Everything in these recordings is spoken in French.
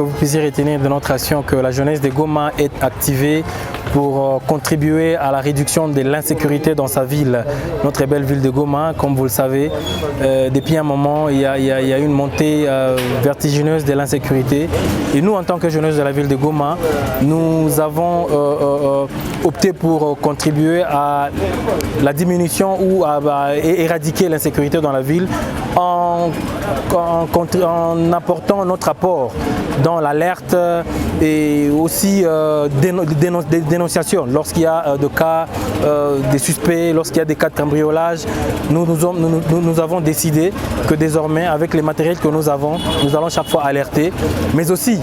que vous puissiez retenir de notre action que la jeunesse de Goma est activée pour contribuer à la réduction de l'insécurité dans sa ville, notre belle ville de Goma. Comme vous le savez, depuis un moment, il y a une montée vertigineuse de l'insécurité. Et nous, en tant que jeunesse de la ville de Goma, nous avons opté pour contribuer à la diminution ou à éradiquer l'insécurité dans la ville en apportant notre apport dans l'alerte et aussi des dénonciations. Lorsqu'il y a des cas, des suspects, lorsqu'il y a des cas de cambriolage, nous avons décidé que désormais, avec les matériels que nous avons, nous allons chaque fois alerter. Mais aussi,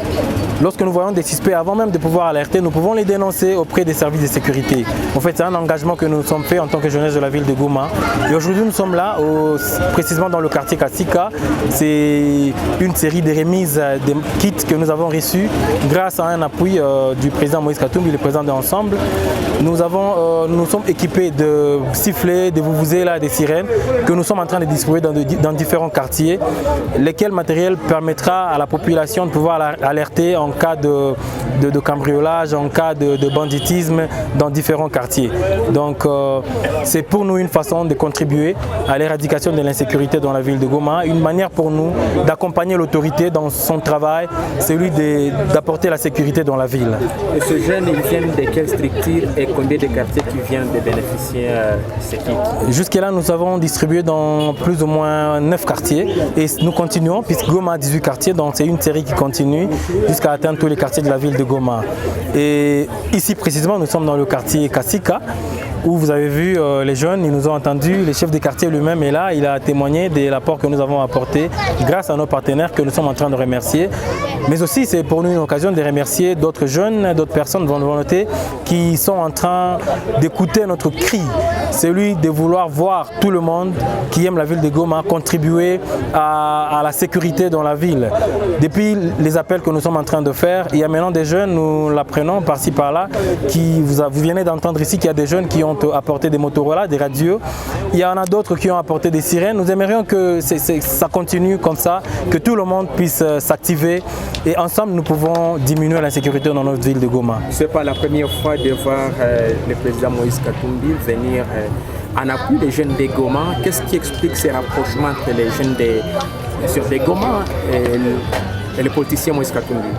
lorsque nous voyons des suspects, avant même de pouvoir alerter, nous pouvons les dénoncer auprès des services de sécurité. En fait, c'est un engagement que nous sommes faits en tant que jeunesse de la ville de Goma. Et aujourd'hui, nous sommes là, précisément dans le quartier Kasika. C'est une série de remises de kits que nous avons reçus grâce à un appui du président Moïse Katumbi, le président de Ensemble. Nous sommes équipés de sifflets, de vuvuzelas, des sirènes que nous sommes en train de distribuer dans différents quartiers, lesquels matériels permettra à la population de pouvoir alerter en cas de cambriolage, en cas de banditisme dans différents quartiers. Donc c'est pour nous une façon de contribuer à l'éradication de l'insécurité dans la ville de Goma, une manière pour nous d'accompagner l'autorité dans son travail, celui d'apporter la sécurité dans la ville. Et ces jeunes, ils viennent de quelle structure et combien de quartiers qui viennent de bénéficier de ces kits? Jusque-là, nous avons distribué dans plus ou moins 9 quartiers et nous continuons, puisque Goma a 18 quartiers, donc c'est une série qui continue jusqu'à atteindre tous les quartiers de la ville de Goma. Et ici précisément, nous sommes dans le quartier Kasika, où vous avez vu les jeunes, ils nous ont entendus, le chef des quartiers lui-même est là, il a témoigné de l'apport que nous avons apporté grâce à nos partenaires que nous sommes en train de remercier. Mais aussi c'est pour nous une occasion de remercier d'autres jeunes, d'autres personnes de bonne volonté qui sont en train d'écouter notre cri, celui de vouloir voir tout le monde qui aime la ville de Goma contribuer à la sécurité dans la ville. Depuis les appels que nous sommes en train de faire, il y a maintenant des jeunes, nous l'apprenons par-ci par-là, vous venez d'entendre ici qu'il y a des jeunes qui ont apporté des Motorola, des radios. Il y en a d'autres qui ont apporté des sirènes. Nous aimerions que ça continue comme ça, que tout le monde puisse s'activer et ensemble nous pouvons diminuer l'insécurité dans notre ville de Goma. Ce n'est pas la première fois de voir le président Moïse Katumbi venir en appui des jeunes de Goma. Qu'est-ce qui explique ces rapprochements entre les jeunes de Goma et le politicien Moïse Katumbi?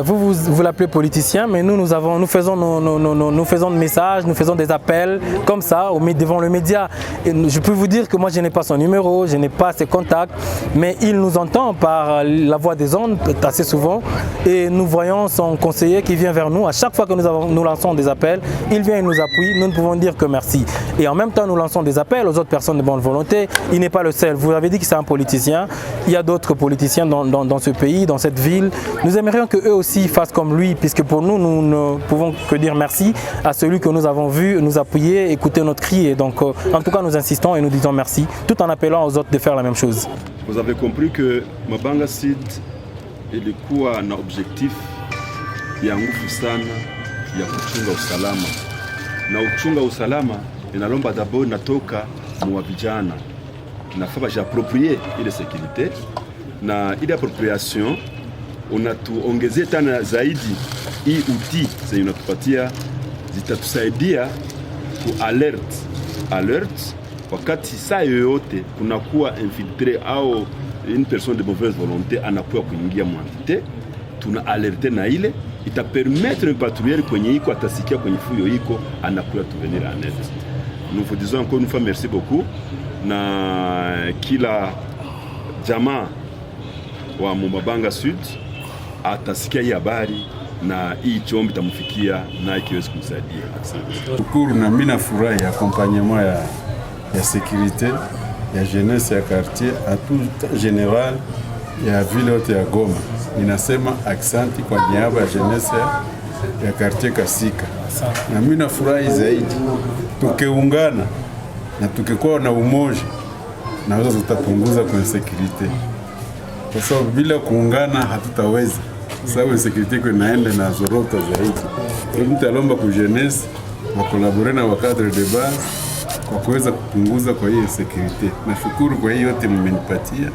Vous l'appelez politicien, mais nous faisons des messages, nous faisons des appels comme ça devant le média. Et je peux vous dire que moi je n'ai pas son numéro, je n'ai pas ses contacts, mais il nous entend par la voix des ondes assez souvent et nous voyons son conseiller qui vient vers nous. À chaque fois que nous lançons des appels, il vient et nous appuie, nous ne pouvons dire que merci. Et en même temps nous lançons des appels aux autres personnes de bonne volonté. Il n'est pas le seul, vous avez dit que c'est un politicien, il y a d'autres politiciens dans ce pays, dans cette ville. Nous aimerions que eux aussi fassent comme lui, puisque pour nous, nous ne pouvons que dire merci à celui que nous avons vu nous appuyer, écouter notre cri. Et donc, en tout cas, nous insistons et nous disons merci, tout en appelant aux autres de faire la même chose. Vous avez compris que Mabanga Seed ilikuwa na objectif ya nguvu sana ya kuchunga usalama, na uchunga usalama inalomba d'abord natoka mwa vijana, inafaa bajiaproprie ile sécurité, na ile appropriation unatuongezea tena zaidi hii uti zenye unatupatia zitatusaidia ku alert wakati saa yoyote kunakuwa infiltré au une personne de mauvaise volonté anakuwa kuingia mwantite, tuna alerte na ile itapermettre patrouiller kwenye iko atasikia kwenye fuyo iko anakuwa tuvenir en aide. Nous vous disons encore une fois merci beaucoup na kila jamaa wa Mabanga Sud atasikia hii habari na hii chombo itamufikia na ikiweza kumsaidia. Asante. Shukuru na mimi nafurahi accompagnement ya sécurité ya jeunesse ya quartier à tout général ya ville yote ya Goma. Ninasema asante kwa niaba ya jeunesse ya quartier Kasika. Na mimi nafurahi zaidi tukiungana na tukikuwa na umoja naweza tutapunguza kwa sécurité. Kwa sababu bila kuungana hatutaweza. Sababu sécurité kwa inaenda na zorota zaidi. Mtu alomba ku jeunesse wa collaborer na cadre de base kwa kuweza kupunguza kwa hiyo sécurité. Nashukuru kwa hiyo yote mmenipatia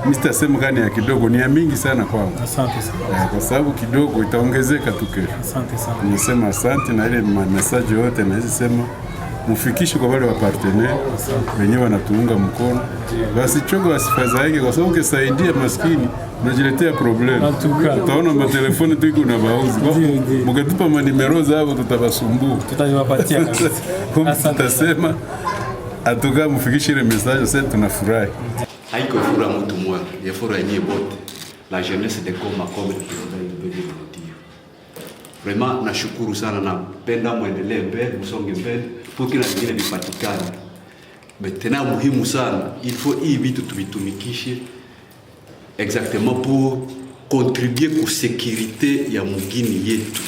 Mr. sema gani ya kidogo ni ya mingi sana kwangu. Asante sana. Kwa sababu kidogo itaongezeka tu kesho. Asante sana. Nimesema asante na ile message yote na hizi sema mfikishe kwa wale wa partenaire wenyewe wanatuunga mkono. Basi chongo wasifadhaike kwa sababu ukisaidia maskini unajiletea problem. Utaona matelefoni tu iko na bauzi. Mkatupa manimero zao tutabasumbua. Tutawapatia kabisa. Tutasema atoka mfikishe ile message sasa tunafurahi. Haiko furaha mtu mmoja, ya furaha yenyewe wote. La jeunesse de Goma comme le président veut le dire. Vraiment nashukuru sana na penda muendelee mbele, msonge mbele pour kila vingine vipatikane. Maintenant muhimu sana, il faut hii vitu tuvitumikishe exactement pour contribuer pour sécurité ya mugini yetu.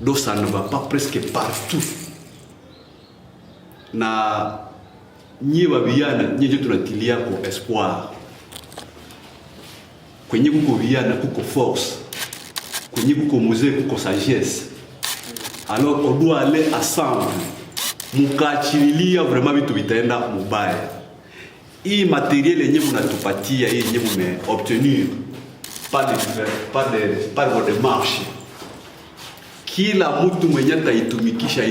Donc ça ne va pas presque partout. Na nyie wabiana nyie tunatilia kwa espoir. Kwenye kuko viana kuko force. Kwenye kuko musée kuko sagesse. Alors on doit aller ensemble. Mukachililia vraiment vitu vitaenda mubaya. Hii matériel yenyewe mnatupatia hii yenyewe mmeobtenir par vos démarches. Kila mtu mwenye ataitumikisha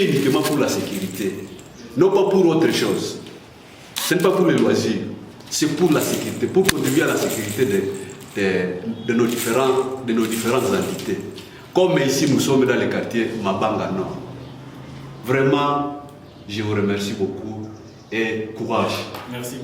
uniquement pour la sécurité. Non pas pour autre chose. Ce n'est pas pour les loisirs. C'est pour la sécurité, pour contribuer à la sécurité de nos différentes entités. Comme ici nous sommes dans le quartier Mabanga Nord. Vraiment, je vous remercie beaucoup et courage. Merci.